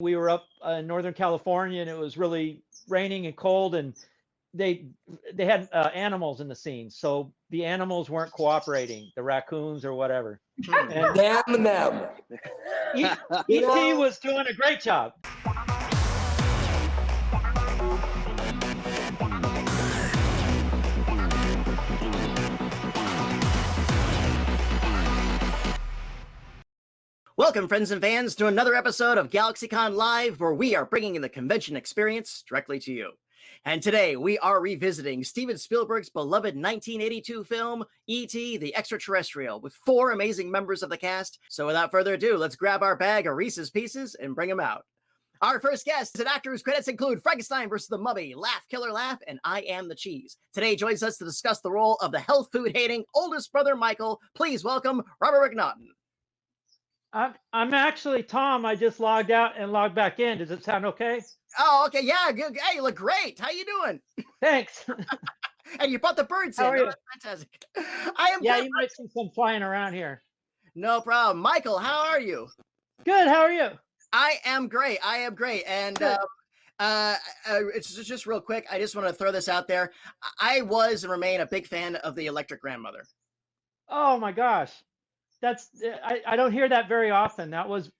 We were up in Northern California, and it was really raining and cold, and they they had animals in the scene, so the animals weren't cooperating, the raccoons or whatever. And Damn them. E.T. was doing a great job. Welcome, friends and fans, to another episode of GalaxyCon Live, where we are bringing the convention experience directly to you. And today, we are revisiting Steven Spielberg's beloved 1982 film, E.T. the Extraterrestrial, with four amazing members of the cast. So without further ado, let's grab our bag of Reese's Pieces and bring them out. Our first guest is an actor whose credits include Frankenstein vs. the Mummy, Laugh, Killer Laugh, and I Am the Cheese. Today joins us to discuss the role of the health food hating oldest brother Michael. Please welcome Robert McNaughton. I'm actually Tom. I just logged out and logged back in. Does it sound okay? Oh, okay. Yeah, good. Hey, you look great. How you doing? Thanks. And you brought the birds in. How are you? Fantastic. I am Yeah, good. you might see some flying around here. No problem. Michael, how are you? Good. How are you? I am great. I am great. And it's just real quick. I just want to throw this out there. I was and remain a big fan of the Electric Grandmother. Oh my gosh. That's I don't hear that very often. That was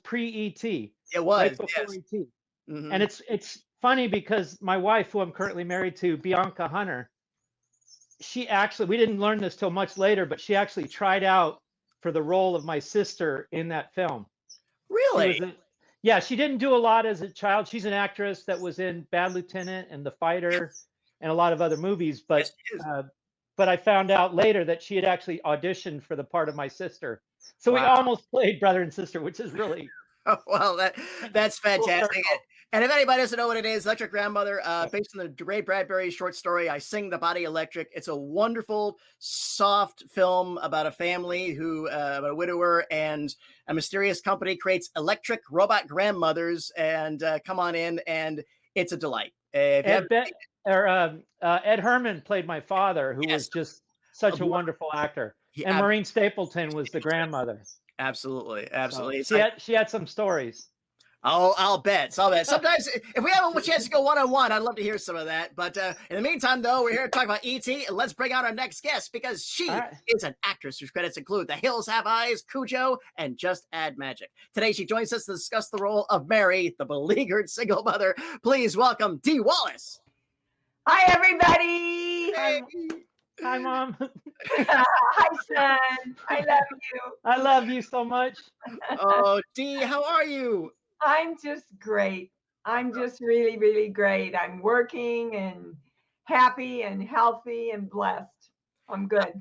pre-ET. It was, Right before yes. ET. Mhm. And it's funny because my wife, who I'm currently married to, Bianca Hunter, she actually, we didn't learn this till much later, but she actually tried out for the role of my sister in that film. Really? Yeah, she didn't do a lot as a child. She's an actress that was in Bad Lieutenant and The Fighter and a lot of other movies, but Yes, she is. but I found out later that she had actually auditioned for the part of my sister. So we Wow. almost played brother and sister, which is really Well, that's fantastic. circle. And if anybody doesn't know what it is, Electric Grandmother, based on the Ray Bradbury short story, I Sing the Body Electric. It's a wonderful, soft film about a family about a widower and a mysterious company creates electric robot grandmothers and come on in, and it's a delight. If you haven't- Ed Herman played my father, who was just such a wonderful actor. And Maureen Stapleton was the grandmother. Absolutely. So she had some stories. Oh, I'll bet. Sometimes if we have a chance to go one-on-one, I'd love to hear some of that. But in the meantime, though, we're here to talk about E.T. and let's bring out our next guest because she is an actress whose credits include The Hills Have Eyes, Cujo, and Just Add Magic. Today, she joins us to discuss the role of Mary, the beleaguered single mother. Please welcome Dee Wallace. Hi, everybody. Hey. Hi, Mom. Hi, son. I love you. I love you so much. Oh, Dee, how are you? I'm just great. I'm just really, really great. I'm working and happy and healthy and blessed. I'm good.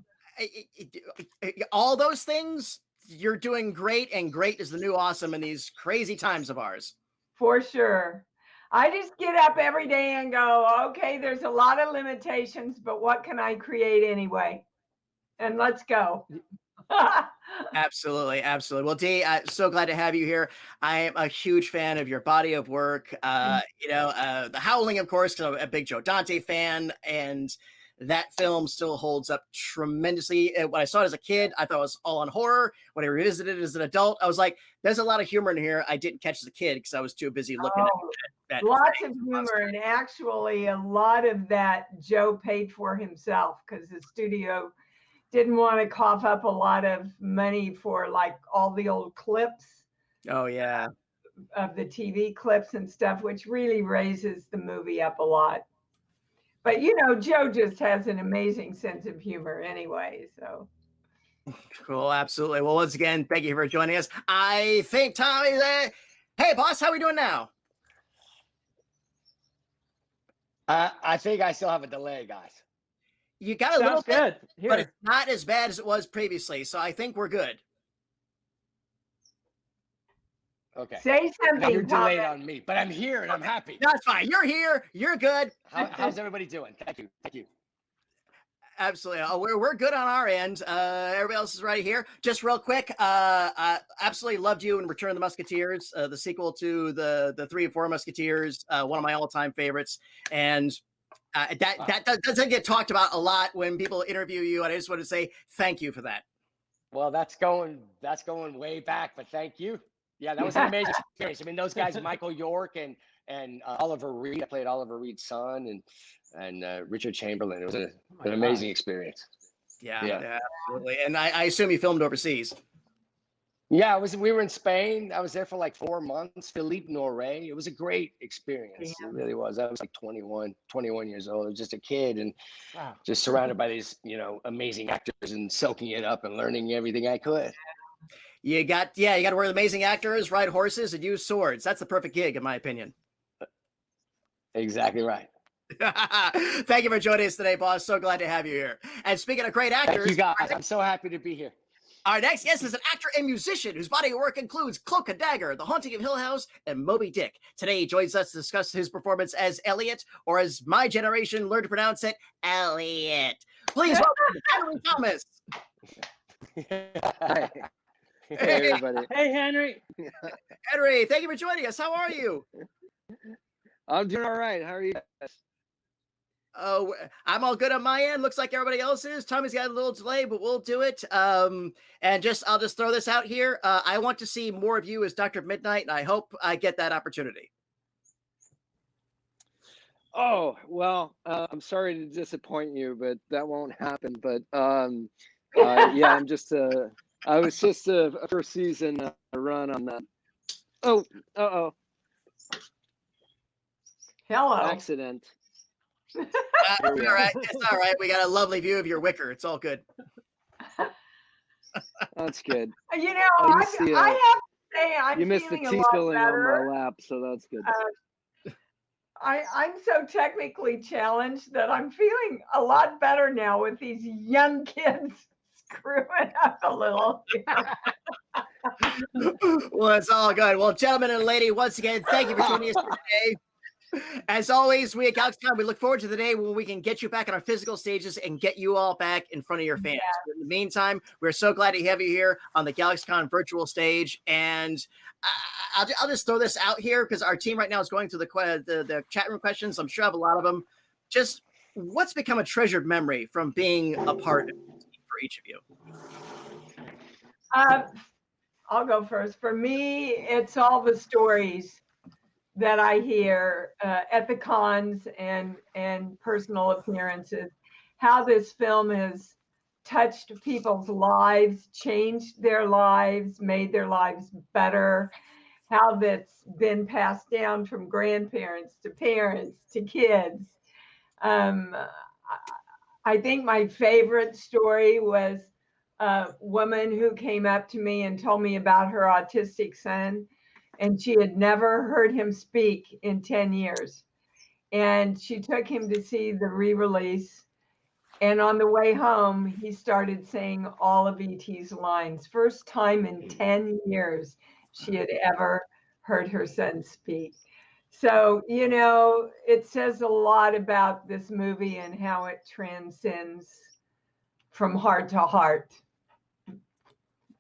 All those things, you're doing great, and great is the new awesome in these crazy times of ours. For sure. I just get up every day and go, okay, there's a lot of limitations, but what can I create anyway? And let's go. Absolutely. Well, Dee, so glad to have you here. I am a huge fan of your body of work. The Howling, of course, because I'm a big Joe Dante fan, and that film still holds up tremendously. When I saw it as a kid, I thought it was all on horror. When I revisited it as an adult, I was like, there's a lot of humor in here I didn't catch as a kid because I was too busy looking at lots of humor, and actually a lot of that Joe paid for himself because the studio didn't want to cough up a lot of money for like all the old clips. Oh, yeah. Of the TV clips and stuff, which really raises the movie up a lot. But, Joe just has an amazing sense of humor anyway, so. Cool, absolutely. Well, once again, thank you for joining us. I think Tom is hey, boss, how are we doing now? I think I still have a delay, guys. You got a little good. bit, but it's not as bad as it was previously, so I think we're good. Okay. Say something. You're delayed on me, but I'm here and I'm happy. That's fine. You're here. You're good. How's everybody doing? Thank you. Absolutely. We're good on our end. Everybody else is right here. Just real quick, absolutely loved you in Return of the Musketeers, the sequel to the 3 and 4 Musketeers, one of my all-time favorites. And that doesn't get talked about a lot when people interview you, and I just want to say thank you for that. Well, that's going way back, but thank you. Yeah, that was an amazing experience. I mean, those guys, Michael York and Oliver Reed. I played Oliver Reed's son and Richard Chamberlain. It was an amazing experience. Yeah, absolutely. And I assume you filmed overseas. Yeah, we were in Spain. I was there for like 4 months. Philippe Noiret. It was a great experience. It really was. I was like 21 years old. I was just a kid and just surrounded by these, amazing actors and soaking it up and learning everything I could. You got to work with amazing actors, ride horses, and use swords. That's the perfect gig, in my opinion. Exactly right. Thank you for joining us today, boss. So glad to have you here. And speaking of great actors, thank you guys. I'm so happy to be here. Our next guest is an actor and musician whose body of work includes Cloak and Dagger, The Haunting of Hill House, and Moby Dick. Today, he joins us to discuss his performance as Elliot, or as my generation learned to pronounce it, Elliot. Please welcome Henry Thomas. Hi. Hey, everybody. Hey, Henry. Henry, thank you for joining us. How are you? I'm doing all right. How are you guys? Oh, I'm all good on my end. Looks like everybody else is. Tommy's got a little delay, but we'll do it. And I'll just throw this out here. I want to see more of you as Dr. Midnight, and I hope I get that opportunity. Oh, well, I'm sorry to disappoint you, but that won't happen. But yeah, I was just a first season run on that. Oh, Hello. accident. It's all right. It's all right. We got a lovely view of your wicker. It's all good. That's good. I have Oh, to say I'm you missed the feeling a tea lot spilling on better. my lap, so that's good. I'm so technically challenged that I'm feeling a lot better now with these young kids screwing up a little. Well, it's all good. Well, gentlemen and lady, once again, thank you for joining us today. As always, we at GalaxyCon, we look forward to the day when we can get you back on our physical stages and get you all back in front of your fans. But in the meantime, we're so glad to have you here on the GalaxyCon virtual stage. And I'll just throw this out here because our team right now is going through the chat room questions. I'm sure I have a lot of them. Just what's become a treasured memory from being a part of it for each of you? I'll go first. For me, it's all the stories that I hear at the cons and personal appearances, how this film has touched people's lives, changed their lives, made their lives better, how that's been passed down from grandparents to parents to kids. I think my favorite story was a woman who came up to me and told me about her autistic son, and she had never heard him speak in 10 years. And she took him to see the re-release. And on the way home, he started saying all of E.T.'s lines. First time in 10 years she had ever heard her son speak. So, it says a lot about this movie and how it transcends from heart to heart.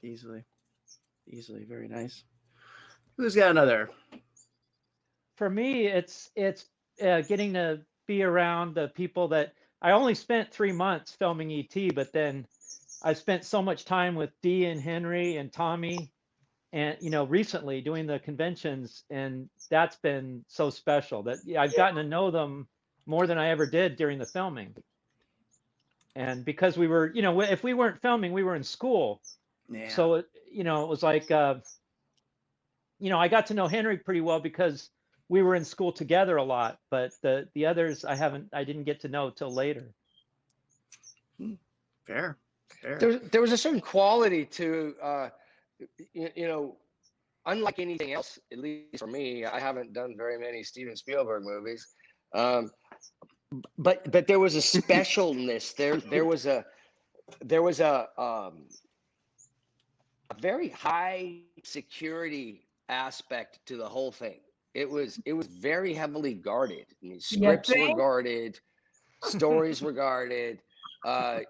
Easily. Very nice. Who's got another? For me, it's getting to be around the people that I only spent 3 months filming ET, but then I spent so much time with Dee and Henry and Tommy, and recently doing the conventions, and that's been so special that I've gotten to know them more than I ever did during the filming. And because we were, if we weren't filming, we were in school. Yeah. So it was like, I got to know Henry pretty well because we were in school together a lot, but the others I didn't get to know till later. Fair. There was a certain quality to, unlike anything else, at least for me. I haven't done very many Steven Spielberg movies, but there was a specialness. There was a very high security aspect to the whole thing. It was very heavily guarded. I mean, scripts were guarded, stories were guarded.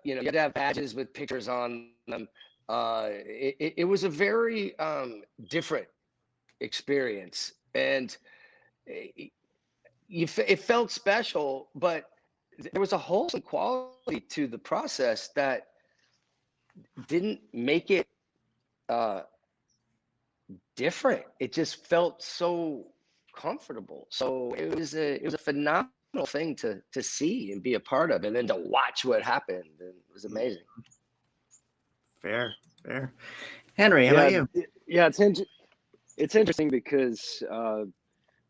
You had to have badges with pictures on them. It was a very different experience, and it felt special, but there was a wholesome quality to the process that didn't make it different. It just felt so comfortable. So it was a phenomenal thing to see and be a part of, and then to watch what happened. And it was amazing. Fair. Henry, how about you? Yeah, it's interesting because,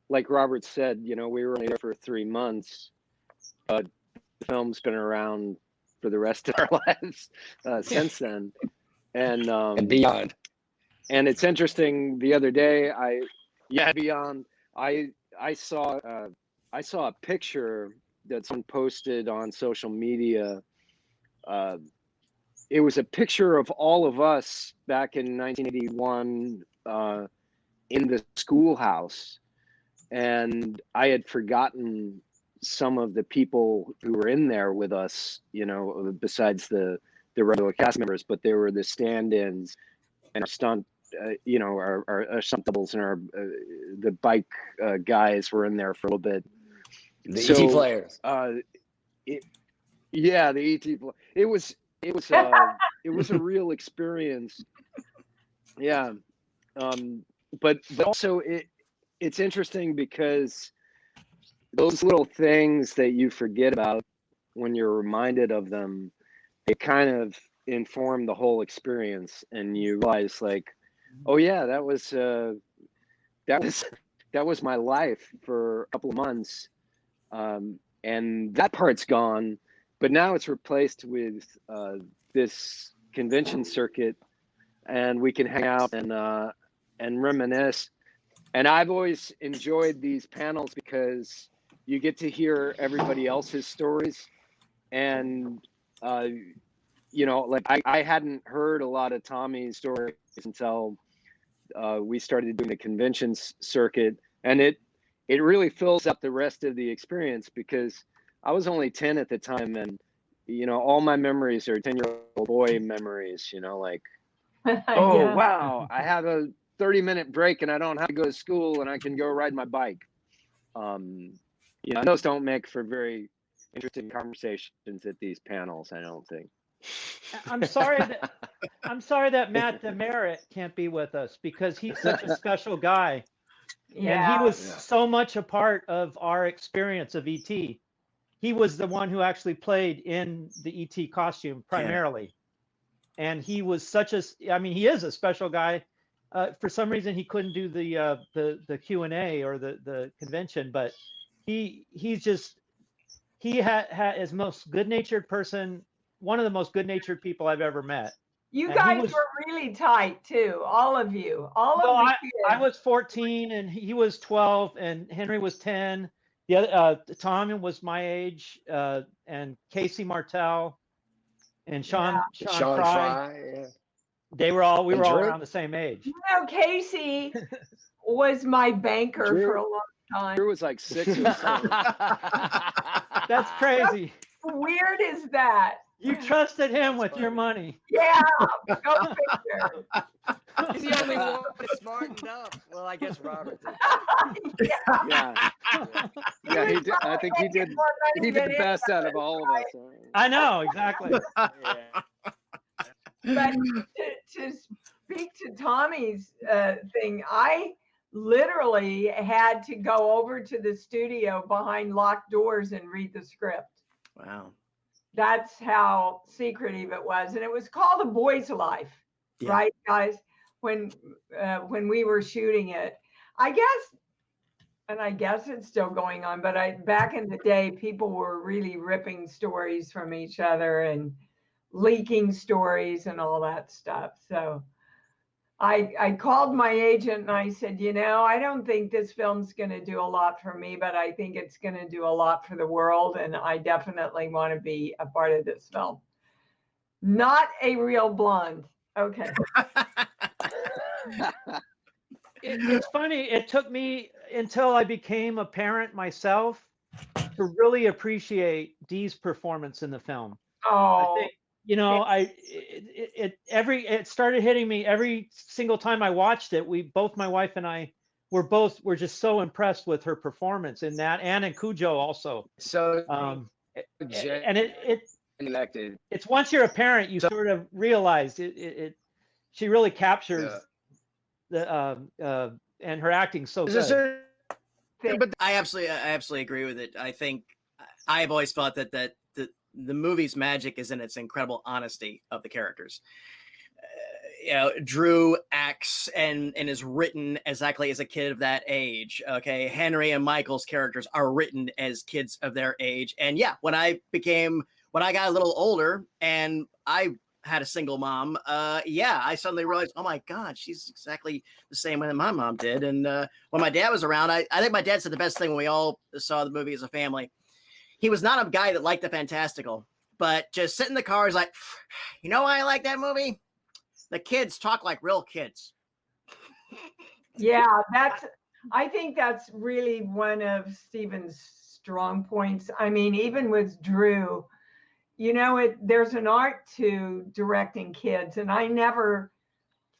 like Robert said, we were only there for 3 months, but the film's been around for the rest of our lives since then, and beyond. And it's interesting. The other day, beyond. I saw a picture that someone posted on social media. It was a picture of all of us back in 1981 in the schoolhouse, and I had forgotten some of the people who were in there with us. Besides the regular cast members, but there were the stand-ins and our stunt. Our stunt doubles and our the bike guys were in there for a little bit. The ET players. The ET. It was a real experience. Yeah, but also it's interesting because those little things that you forget about when you're reminded of them, they kind of inform the whole experience, and you realize like, oh yeah, that was my life for a couple of months, and that part's gone, but now it's replaced with this convention circuit, and we can hang out and reminisce. And I've always enjoyed these panels because you get to hear everybody else's stories, and like I hadn't heard a lot of Tommy's stories until we started doing the conventions circuit, and it really fills up the rest of the experience because I was only 10 at the time, and all my memories are 10-year-old boy memories. Like, oh Yeah. wow, I have a 30-minute break and I don't have to go to school and I can go ride my bike. Those don't make for very interesting conversations at these panels, I don't think. I'm sorry that Matt Demerit can't be with us because he's such a special guy. Yeah. And he was so much a part of our experience of ET. He was the one who actually played in the ET costume primarily. And he was he is a special guy. For some reason, he couldn't do the Q&A or the convention, but he is most good-natured person, one of the most good-natured people I've ever met. You And guys were really tight too, all of you. All of the kids. I was 14 and he was 12 and Henry was 10. The other Tom was my age, and Casey Martell and Sean Fry. Yeah. We were all around the same age. Casey was my banker for a long time. Drew was like 6 or 7. That's crazy. How weird is that? You trusted him with your money. Yeah, go figure. He's the only one that's smartened up. Well, I guess Robert did. Yeah, he did. I think he did. He did the best out of all of us. I know, exactly. But to speak to Tommy's thing, I literally had to go over to the studio behind locked doors and read the script. Wow. That's how secretive it was. And it was called A Boy's Life, right, guys? When we were shooting it, I guess it's still going on, but back in the day, people were really ripping stories from each other and leaking stories and all that stuff. So I called my agent and I said, I don't think this film's going to do a lot for me, but I think it's going to do a lot for the world. And I definitely want to be a part of this film. Not a real blonde. Okay. It's funny. It took me until I became a parent myself to really appreciate Dee's performance in the film. Oh, I think, it started hitting me every single time I watched it. My wife and I were just so impressed with her performance in that, and in Cujo also. So, and connected. It's once you're a parent, you sort of realize she really captures and her acting's so There's a good. certain, but I absolutely agree with it. I think I've always thought that the movie's magic is in its incredible honesty of the characters. You know, Drew acts and is written exactly as a kid of that age. Okay, Henry and Michael's characters are written as kids of their age. And yeah, when I got a little older and I had a single mom, I suddenly realized, oh my God, she's exactly the same way that my mom did. And when my dad was around, I think my dad said the best thing when we all saw the movie as a family. He was not a guy that liked the fantastical, but just sit in the car, he's like, you know why I like that movie? The kids talk like real kids. Yeah, I think that's really one of Steven's strong points. I mean, even with Drew, you know, there's an art to directing kids, and I never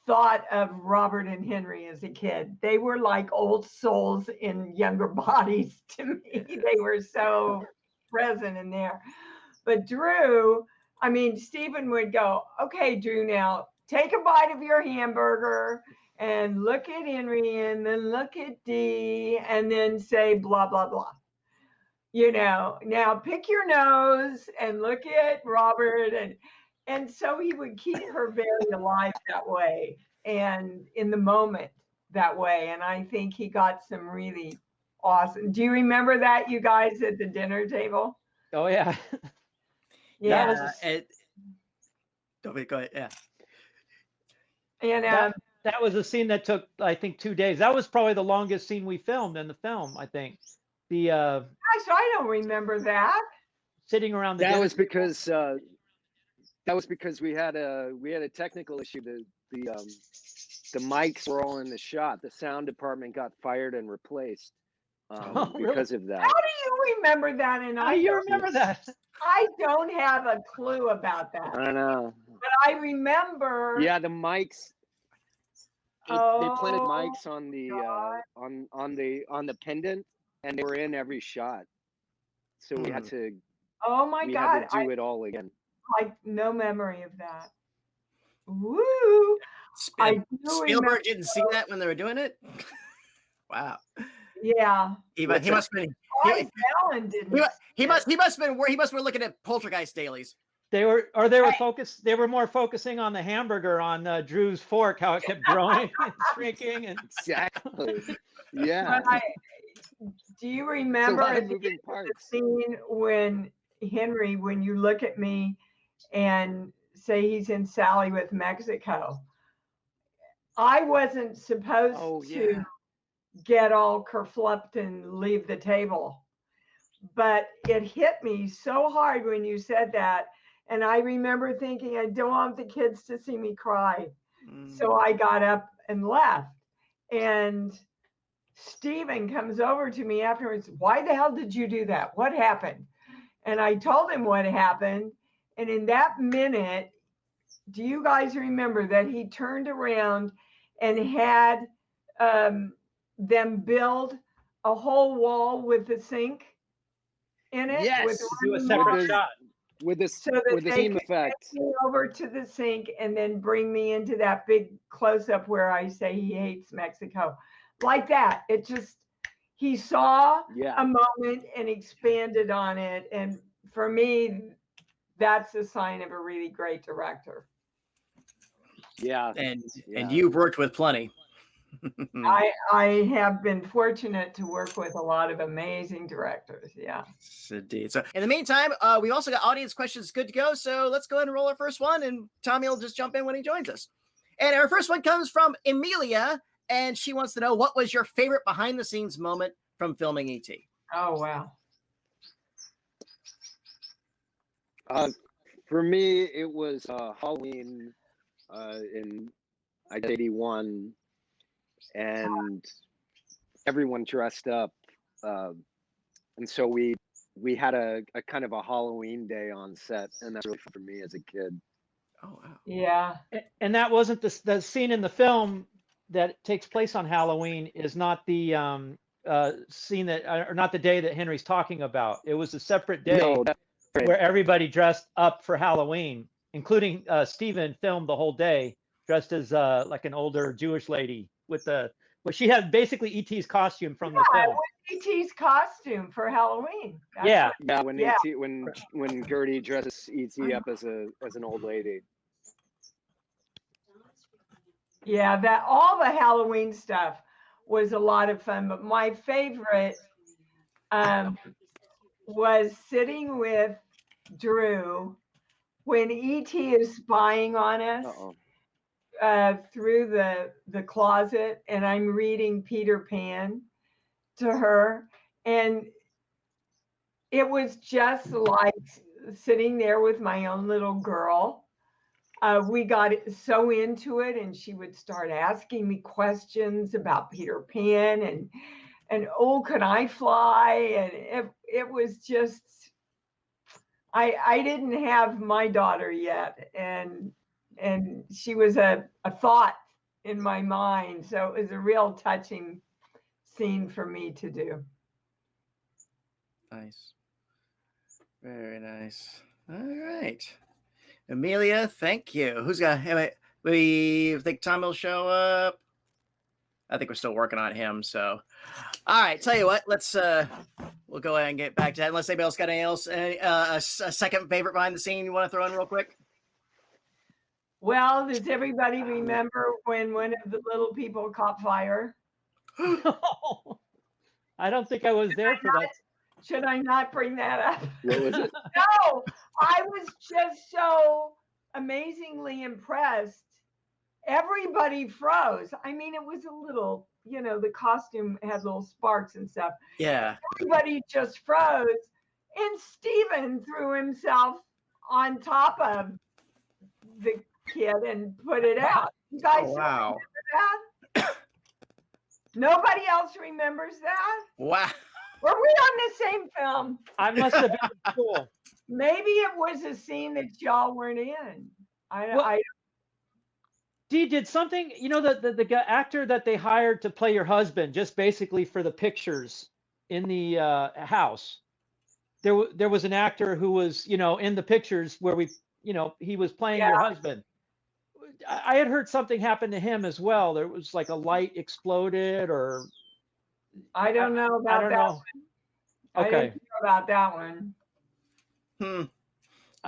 thought of Robert and Henry as a kid. They were like old souls in younger bodies to me. They were so present in there. But Drew, I mean, Steven would go, okay, Drew, now take a bite of your hamburger and look at Henry and then look at Dee and then say blah, blah, blah. You know, now pick your nose and look at Robert. And so he would keep her very alive that way and in the moment that way. And I think he got some really awesome. Do you remember that, you guys, at the dinner table? Oh yeah. Yeah. Go ahead. Yeah. And that was a scene that took, I think, 2 days. That was probably the longest scene we filmed in the film, I think. The gosh, I don't remember that. sitting around the That dinner was table. because we had a technical issue. The mics were all in the shot. The sound department got fired and replaced Really? because of that. How do you remember that? And How do you remember that? I don't have a clue about that. I don't know. But I remember. Yeah, the mics. They planted mics on the God. on the pendant, and they were in every shot. So we had to. Oh my we God! had to do it all again. Like no memory of that. Woo! I do Spielberg remember. didn't see that when they were doing it. Wow. Yeah. He must have been. Why Fallon didn't? He must have been looking at Poltergeist dailies. They were focused. They were more focusing on the hamburger on Drew's fork, how it kept growing and shrinking, and Exactly. Yeah. But do you remember lot of at the moving end of the parts. scene when Henry, when you look at me and say he's in Sally with Mexico? I wasn't supposed to get all kerfluffed and leave the table, but it hit me so hard when you said that. And I remember thinking, I don't want the kids to see me cry. So I got up and left. And Steven comes over to me afterwards. Why the hell did you do that? What happened? And I told him what happened. And in that minute, do you guys remember that he turned around and had them build a whole wall with the sink in it? Yes, with do a running separate water? shot. with this So that with the they same could effect. take me over to the sink and then bring me into that big close-up where I say he hates Mexico. Like that. It just, he saw Yeah. a moment and expanded on it. And for me, that's a sign of a really great director. Yeah. And Yeah. you've worked with plenty. I have been fortunate to work with a lot of amazing directors. Yeah. Indeed. So in the meantime, we also got audience questions good to go. So let's go ahead and roll our first one, and Tommy will just jump in when he joins us. And our first one comes from Emilia, and she wants to know, what was your favorite behind the scenes moment from filming E.T.? Oh, wow. For me, it was Halloween in 81, and everyone dressed up, and so we had a kind of a Halloween day on set, and that's really fun for me as a kid. Oh wow. Yeah. And that wasn't the scene in the film that takes place on Halloween is not the scene that, or not the day that Henry's talking about. It was a separate day No, that's right. where everybody dressed up for Halloween, including Steven filmed the whole day dressed as like an older Jewish lady with the. Well, she had basically ET's costume from the Yeah, it film. was E.T.'s costume for Halloween. That's Yeah. Yeah, when Yeah. ET, when Gertie dresses ET up as an old lady. Yeah, that all the Halloween stuff was a lot of fun. But my favorite was sitting with Drew when E.T. is spying on us through the closet, and I'm reading Peter Pan to her, and it was just like sitting there with my own little girl. We got so into it, and she would start asking me questions about Peter Pan and oh, can I fly? And it was just, I didn't have my daughter yet, and she was a thought in my mind, so it was a real touching scene for me to do. Nice. Very nice. All right. Amelia, thank you. Who's got we think Tom will show up? I think we're still working on him. So all right, tell you what, let's we'll go ahead and get back to that. Unless anybody else got anything else, a second favorite behind the scene you want to throw in real quick? Well, does everybody remember when one of the little people caught fire? No, I don't think I was there for that. Should I not bring that up? What was it? No, I was just so amazingly impressed. Everybody froze. I mean, it was a little, the costume had little sparks and stuff. Yeah. Everybody just froze. And Steven threw himself on top of the kid and put it out. You guys wow. remember that? Nobody else remembers that? Wow. Were we on the same film? I must have been in school. Maybe it was a scene that y'all weren't in. I Dee, did something, the actor that they hired to play your husband, just basically for the pictures in the house. There was an actor who was, in the pictures where he was playing your husband. I had heard something happen to him as well. There was like a light exploded, or I don't know about I don't that know. one. Okay. I didn't hear about that one.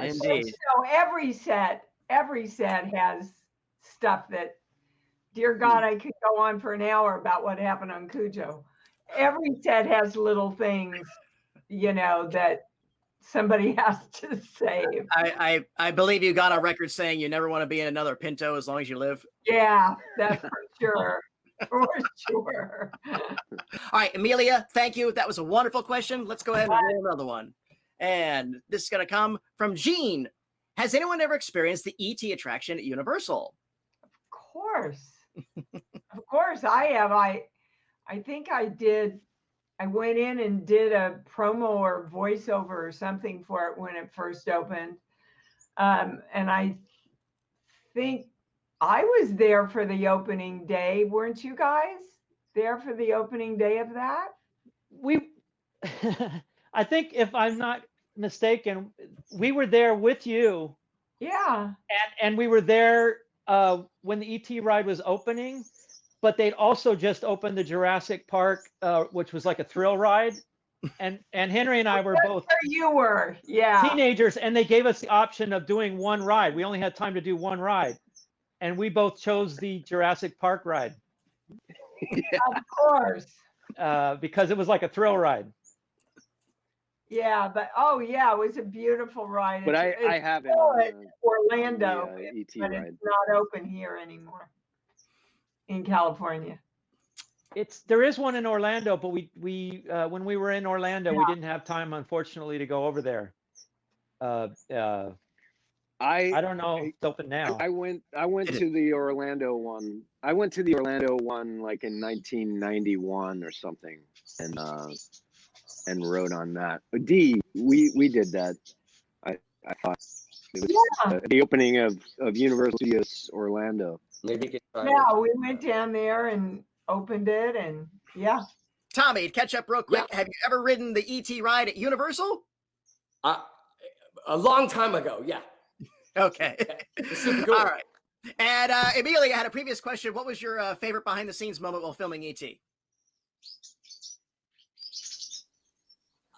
Indeed. So every set has stuff that, dear God, I could go on for an hour about what happened on Cujo. Every set has little things, that somebody has to save. I believe you got on record saying you never want to be in another Pinto as long as you live. Yeah, that's for sure. For sure. All right, Amelia, thank you. That was a wonderful question. Let's go ahead and roll another one. And this is going to come from Jean. Has anyone ever experienced the ET attraction at Universal? Of course I have. I think I did. I went in and did a promo or voiceover or something for it when it first opened. And I think I was there for the opening day. Weren't you guys there for the opening day of that? I think if I'm not mistaken, we were there with you. Yeah. And we were there when the ET ride was opening, but they'd also just opened the Jurassic Park, which was like a thrill ride. And Henry and I were both you were, teenagers, and they gave us the option of doing one ride. We only had time to do one ride, and we both chose the Jurassic Park ride. Of course. Because it was like a thrill ride. Yeah, but it was a beautiful ride. But I have it on Orlando, ET but ride. it's not open here anymore in California. There is one in Orlando, but we when we were in Orlando, we didn't have time, unfortunately, to go over there. I don't know if it's open now. I went to the Orlando one. I went to the Orlando one like in 1991 or something, and wrote on that. But Dee, we did that. I thought it was the opening of Universal Studios Orlando. Maybe you could try Yeah, we went down there and opened it, and Tommy, to catch up real quick, have you ever ridden the ET ride at Universal? A long time ago, yeah. Okay. It's super cool. All right. And Amelia had a previous question. What was your favorite behind the scenes moment while filming E.T.?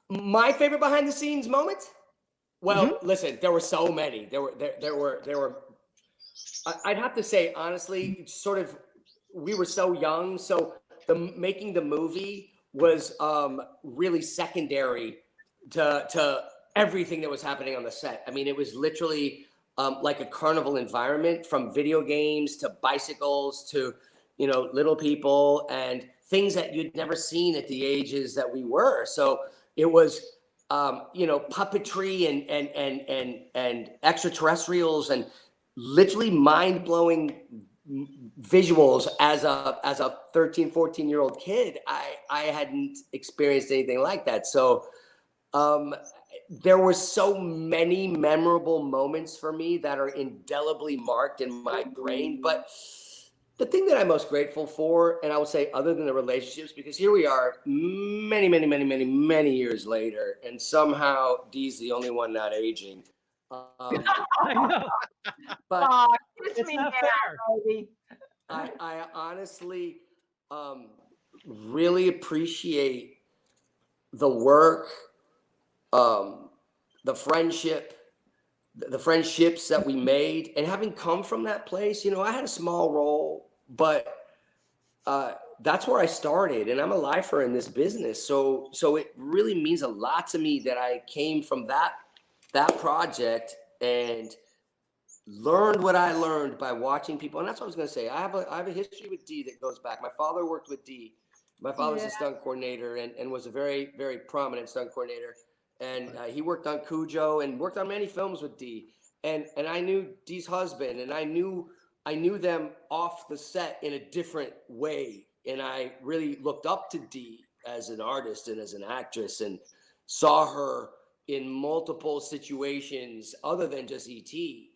My favorite behind the scenes moment? Well, listen, there were so many. There were. I'd have to say, honestly, sort of, we were so young, so making the movie was really secondary to everything that was happening on the set. I mean, it was literally like a carnival environment, from video games to bicycles to, you know, little people and things that you'd never seen at the ages that we were. So it was, you know, puppetry and extraterrestrials and literally mind-blowing visuals. As a 13, 14-year-old kid, I hadn't experienced anything like that. So there were so many memorable moments for me that are indelibly marked in my brain. But the thing that I'm most grateful for, and I would say other than the relationships, because here we are many years later, and somehow Dee's the only one not aging. I know. But It's not fair. I honestly really appreciate the work, the friendships that we made, and having come from that place. You know, I had a small role, but that's where I started, and I'm a lifer in this business. So it really means a lot to me that I came from that project and learned what I learned by watching people. And that's what I was going to say. I have a history with Dee that goes back. My father worked with Dee. My father's a stunt coordinator and was a very, very prominent stunt coordinator. And he worked on Cujo and worked on many films with Dee. And I knew Dee's husband, and I knew them off the set in a different way. And I really looked up to Dee as an artist and as an actress, and saw her in multiple situations other than just E.T.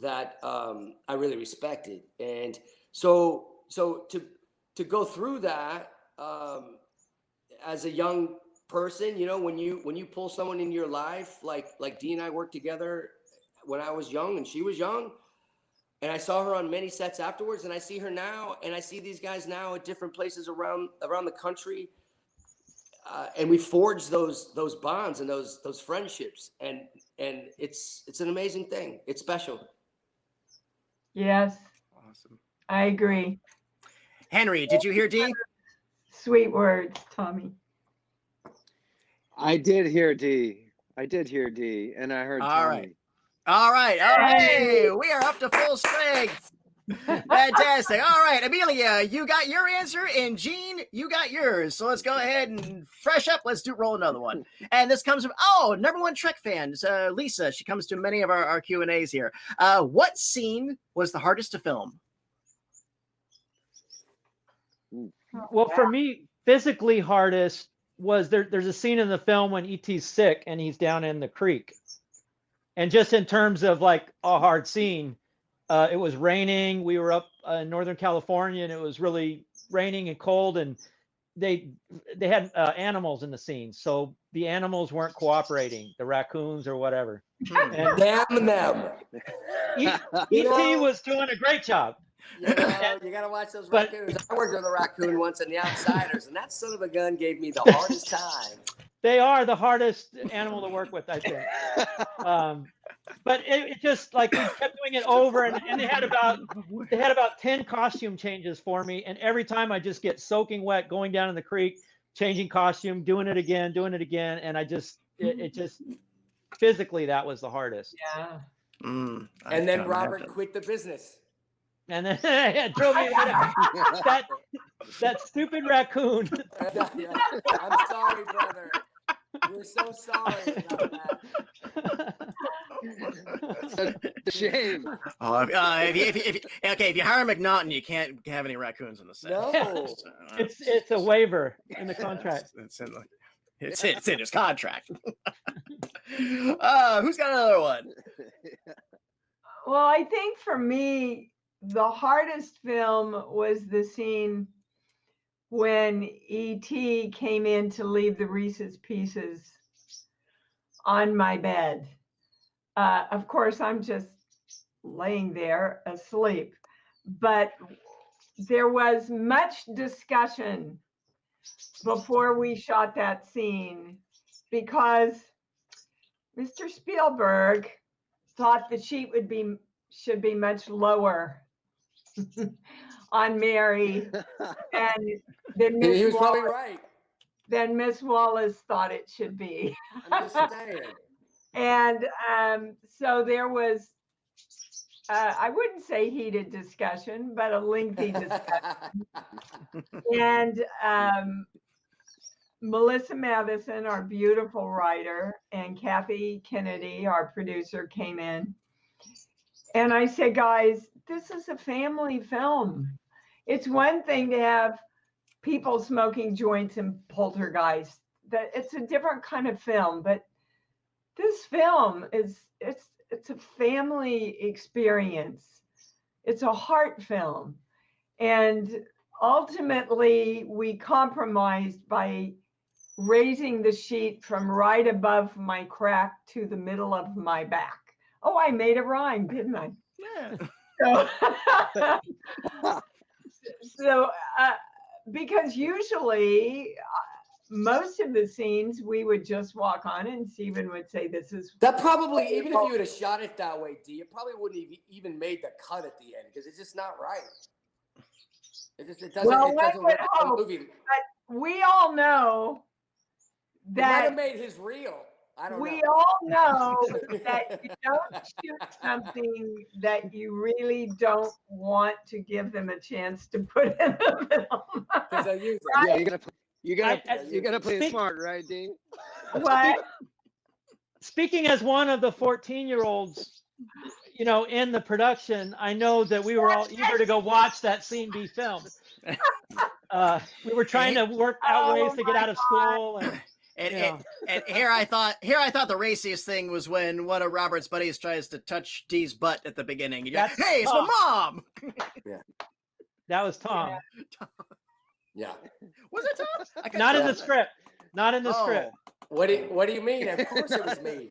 that I really respected. And so to go through that as a young person, you know, when you pull someone in your life, like Dee and I worked together when I was young and she was young, and I saw her on many sets afterwards, and I see her now, and I see these guys now at different places around the country, and we forged those bonds and those friendships, and it's an amazing thing. It's special. Yes, Awesome. I agree. Henry, did you hear Dee? Sweet words, Tommy. I did hear Dee. And I heard All Tommy. right. All right. Hey, we are up to full strength. Fantastic. All right, Amelia, you got your answer, and Gene, you got yours. So let's go ahead and fresh up. Let's roll another one. And this comes from #1 Trek fans, Lisa. She comes to many of our Q&As here. What scene was the hardest to film? Well, for me, physically hardest was there's a scene in the film when E.T.'s sick and he's down in the creek. And just in terms of like a hard scene, it was raining. We were up in Northern California, and it was really raining and cold, and they had animals in the scene. So the animals weren't cooperating, the raccoons or whatever. And Damn them. E.T. was doing a great job. You know, you gotta watch those raccoons. I worked with a raccoon once in The Outsiders, and that son of a gun gave me the hardest time. They are the hardest animal to work with, I think. But it just like we kept doing it over, and they had about 10 costume changes for me, and every time I just get soaking wet, going down in the creek, changing costume, doing it again, and I just it just physically that was the hardest. Yeah. And then Robert quit the business. And then it drove me that stupid raccoon. I'm sorry, brother. We're so sorry about that. It's a shame. If you hire McNaughton, you can't have any raccoons in the set. No. It's a waiver in the contract. It's in his contract. Who's got another one? Well, I think for me, the hardest film was the scene when E.T. came in to leave the Reese's Pieces on my bed. Of course, I'm just laying there asleep. But there was much discussion before we shot that scene because Mr. Spielberg thought the sheet should be much lower on Mary, and then He was probably right. Then Miss Wallace thought it should be. I'm just saying. And so there was, I wouldn't say heated discussion, but a lengthy discussion. And Melissa Matheson, our beautiful writer, and Kathy Kennedy, our producer, came in. And I said, guys, this is a family film. It's one thing to have people smoking joints and poltergeist. That it's a different kind of film, but this film it's a family experience. It's a heart film. And ultimately we compromised by raising the sheet from right above my crack to the middle of my back. Oh, I made a rhyme, didn't I? Yeah. So because usually most of the scenes we would just walk on and Stephen would say, this is. That probably, even if you would have shot it that way, Dee, it probably wouldn't have even made the cut at the end because it's just not right. It doesn't Well, it doesn't work in the movie. But we all know It might have that made his reel. I don't know. we all know that you don't shoot something that you really don't want to give them a chance to put in the film. Because I use it. Right? Yeah, you gotta play it smart, right, Dean? What? Speaking as one of the 14-year-olds, you know, in the production, I know that we were all eager to go watch that scene be filmed. We were trying to work out ways to get out of school, And here I thought the raciest thing was when one of Robert's buddies tries to touch Dee's butt at the beginning. And you're like, hey, it's my mom. that was Tom. Yeah. Was it Tom? Not in the script. Not in the script. What do you mean? Of course it was me.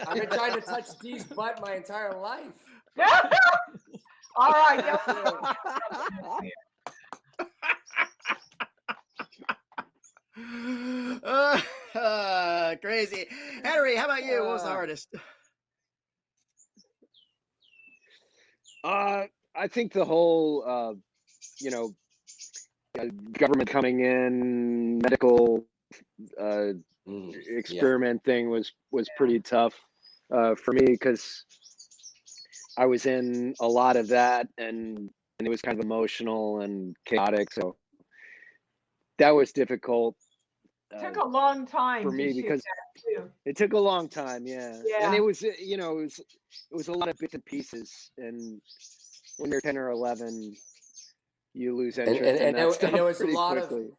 I've been trying to touch Dee's butt my entire life. All right. Crazy. Henry, how about you? What was the hardest? I think the whole, government coming in, medical experiment thing was pretty tough for me because I was in a lot of that and it was kind of emotional and chaotic. So that was difficult. It took a long time for me because it took a long time. Yeah. And it was, it was a lot of bits and pieces. And when you're 10 or 11, you lose interest in that stuff. And there was a pretty lot quickly. of,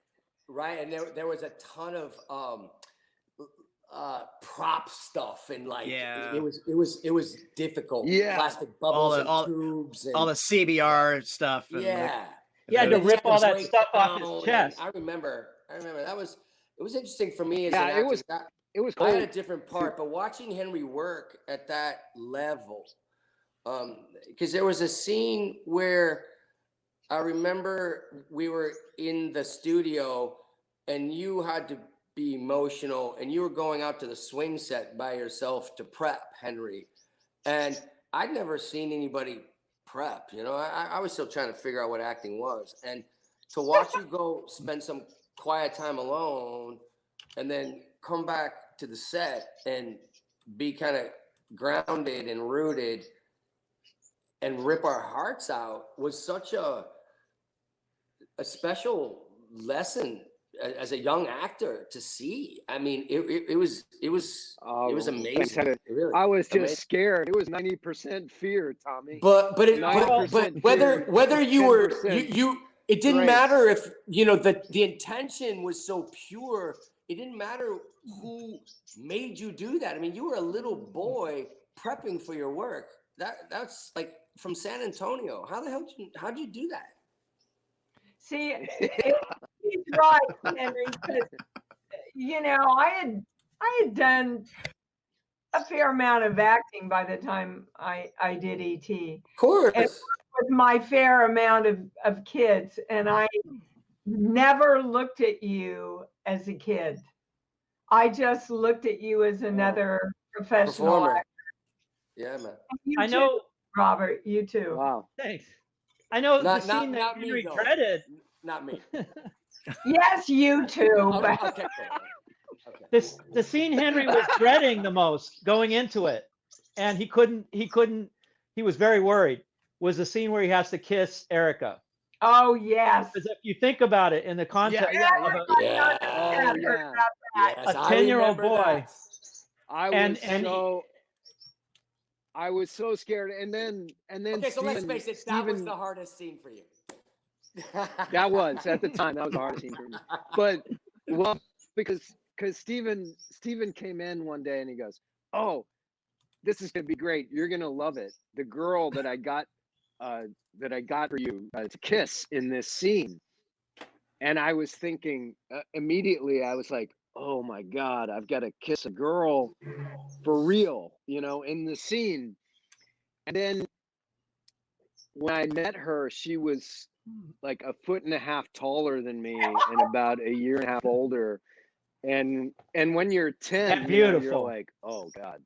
right. And there was a ton of prop stuff and like it was difficult. Yeah. Plastic bubbles and tubes and all the CBR stuff. And he had to rip all that stuff off his chest. I remember it was interesting for me as an it actor. was I had cool. a different part, but watching Henry work at that level, because there was a scene where I remember we were in the studio and you had to be emotional and you were going out to the swing set by yourself to prep, Henry. And I'd never seen anybody prep, I was still trying to figure out what acting was. And to watch you go spend some quiet time alone and then come back to the set and be kind of grounded and rooted and rip our hearts out was such a special lesson as a young actor to see. I mean, it was amazing. Really I was just amazing. scared. It was 90% fear, Tommy. But whether you were it didn't matter if the intention was so pure. It didn't matter who made you do that. I mean, you were a little boy prepping for your work. That's like from San Antonio. How'd you do that? See, he's right, Henry. Because, I had done a fair amount of acting by the time I did E.T. Of course. And with my fair amount of kids, and I never looked at you as a kid. I just looked at you as another professional Performer. actor. Yeah, man. You I too, know. Robert. You too. Wow. Thanks. I know Not- the scene not that me, Henry though. dreaded. Not me. Yes, you too. Oh, But okay. Okay. The scene Henry was dreading the most going into it, and he was very worried, was the scene where he has to kiss Erica. oh yes. Because if you think about it in the context Yeah. of Oh Yeah. yeah. Yes, a I 10-year-old remember boy. that. I was so scared, and then Okay, so let's face it, that was Steven- the hardest scene for you. that was at the time, that was the hardest scene for me. But well, because Steven came in one day and he goes, "Oh, this is gonna be great. You're gonna love it. The girl that I got for you to kiss in this scene." And I was thinking immediately, I was like, "Oh my God, I've got to kiss a girl for real, in the scene." And then when I met her, she was like 1.5 feet taller than me and about 1.5 years older. And when you're 10, you're Beautiful. like, "Oh God."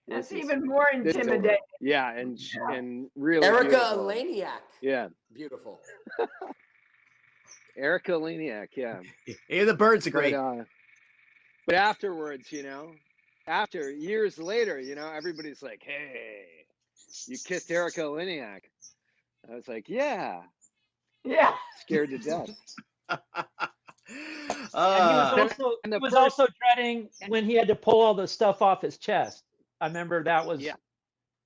That's this is- even more this is intimidating. Yeah, and really Erica beautiful. Elaniak. Yeah, Beautiful. Erica Leniak, yeah. Yeah, the birds agree. But afterwards, after years later, everybody's like, "Hey, you kissed Erica Leniak." I was like, "Yeah," Yeah. scared to death. And and he the was first- also dreading when he had to pull all the stuff off his chest. I remember that was Yeah.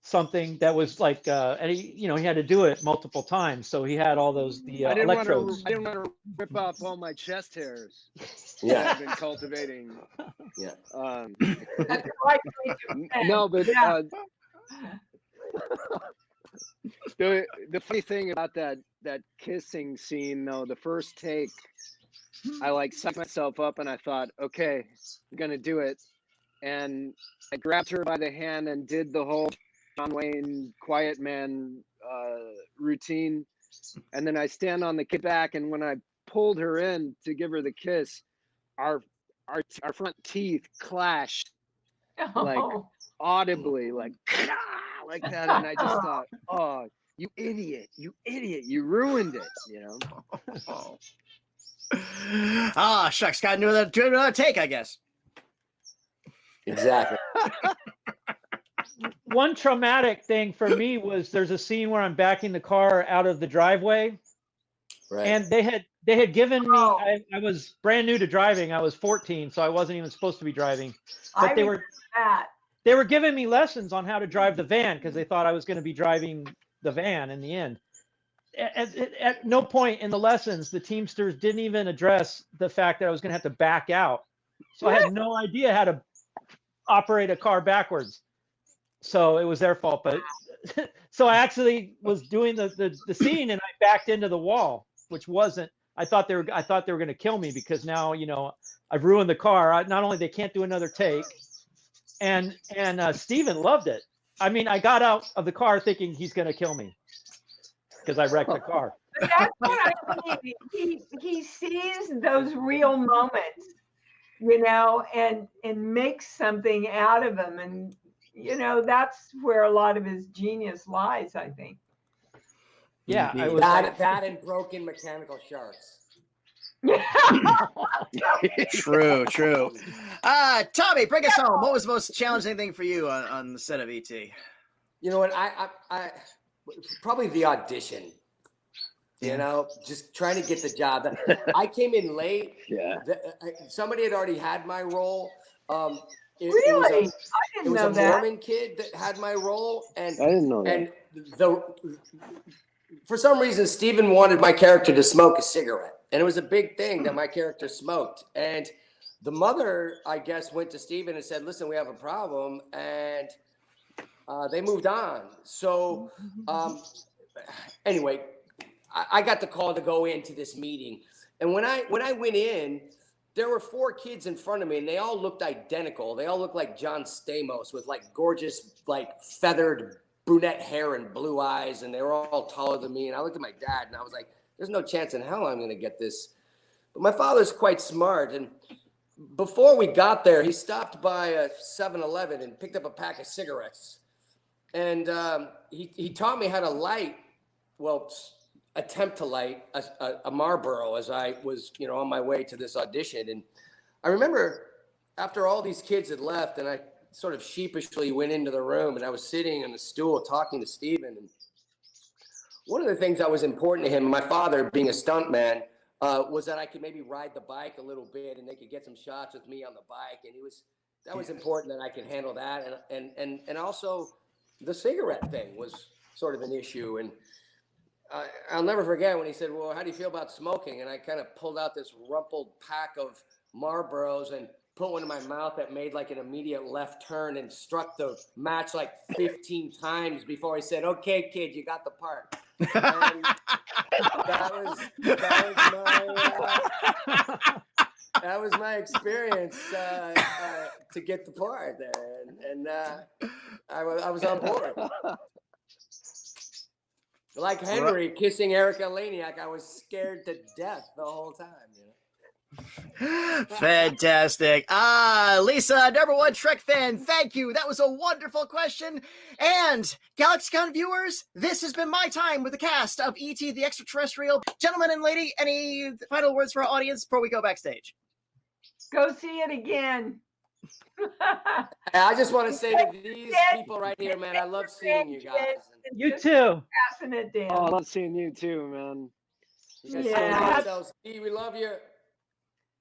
something that was like, and he had to do it multiple times. So he had all those I didn't want electrodes. to rip off all my chest hairs that Yeah. I've been cultivating. Yeah. That's likely to No, but Yeah. the funny thing about that kissing scene, though, the first take, I psyched myself up and I thought, okay, I'm gonna do it, and I grabbed her by the hand and did the whole John Wayne Quiet Man routine, and then I stand on the back, and when I pulled her in to give her the kiss, our front teeth clashed like Oh. audibly, like that, and I just thought, "Oh, you idiot, you ruined it," Ah, shucks, got another take, I guess. Exactly. One traumatic thing for me was there's a scene where I'm backing the car out of the driveway, Right. and they had given me. I was brand new to driving. I was 14, so I wasn't even supposed to be driving. But I remember that. they were giving me lessons on how to drive the van because they thought I was going to be driving the van in the end. At no point in the lessons, the Teamsters didn't even address the fact that I was going to have to back out. So I had no idea how to operate a car backwards. So it was their fault. But so I actually was doing the scene and I backed into the wall, which wasn't. I thought they were going to kill me because now I've ruined the car. Not only they can't do another take, and Steven loved it. I mean, I got out of the car thinking he's going to kill me because I wrecked the car. But that's what I mean. He sees those real moments, and makes something out of them. And, that's where a lot of his genius lies, I think. Yeah, I was that and broken mechanical sharks. True. Tommy, bring us home. What was the most challenging thing for you on the set of E.T.? You know what? I probably the audition. Just trying to get the job. I came in late. Yeah. Somebody had already had my role. Really? I It didn't was know a that. Mormon kid that had my role, and I didn't know that. and for some reason, Steven wanted my character to smoke a cigarette, and it was a big thing that my character smoked. And the mother, I guess, went to Steven and said, "Listen, we have a problem," and they moved on. So anyway, I got the call to go into this meeting, and when I went in, there were 4 kids in front of me, and they all looked identical. They all looked like John Stamos with like gorgeous, like feathered brunette hair and blue eyes, and they were all taller than me. And I looked at my dad, and I was like, "There's no chance in hell I'm going to get this." But my father's quite smart, and before we got there, he stopped by a 7-Eleven and picked up a pack of cigarettes, and he taught me how to light. Well, attempt to light a Marlboro as I was, on my way to this audition. And I remember after all these kids had left, and I sort of sheepishly went into the room, and I was sitting on the stool talking to Steven. And one of the things that was important to him, my father being a stuntman, was that I could maybe ride the bike a little bit, and they could get some shots with me on the bike. And that was important that I could handle that. And also the cigarette thing was sort of an issue. And I'll never forget when he said, "Well, how do you feel about smoking?" And I kind of pulled out this rumpled pack of Marlboros and put one in my mouth that made like an immediate left turn and struck the match like 15 times before he said, "Okay, kid, you got the part." And that was my experience to get the part there. And I was on board. Like Henry kissing Erica Laniak, I was scared to death the whole time. Fantastic. Lisa, #1 Trek fan, thank you. That was a wonderful question. And GalaxyCon viewers, this has been my time with the cast of E.T. the Extraterrestrial. Gentlemen and lady, any final words for our audience before we go backstage? Go see it again. I just want to say to these people right here, man, I love seeing you guys. You too. Fascinating, Dan. Oh, I love seeing you too, man. Yeah. We love you.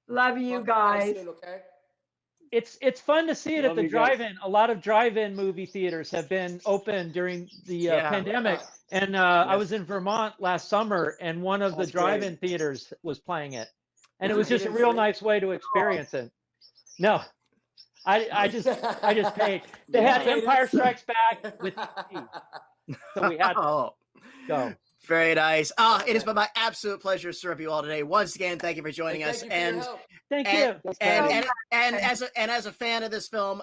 Love you Talk guys. soon, okay? It's fun to see it at Love the you guys. drive-in. A lot of drive-in movie theaters have been open during the pandemic. And I was in Vermont last summer, and one of the That's great. drive-in theaters was playing it. And it Did was you just a get it real free? nice way to experience it. No, I just paid. They had Empire Strikes Back with so we had to Oh, go. very nice. It has been my absolute pleasure to serve you all today. Once again, thank you for joining us. And Thank you. as a fan of this film,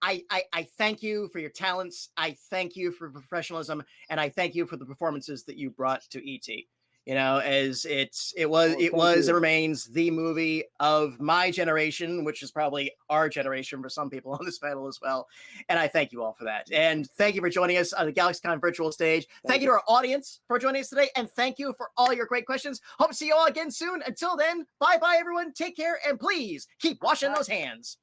I thank you for your talents. I thank you for professionalism, and I thank you for the performances that you brought to E.T. As it was and remains the movie of my generation, which is probably our generation for some people on this panel as well. And I thank you all for that. And thank you for joining us on the GalaxyCon virtual stage. Thank you to our audience for joining us today. And thank you for all your great questions. Hope to see you all again soon. Until then, bye-bye, everyone. Take care. And please keep washing those hands.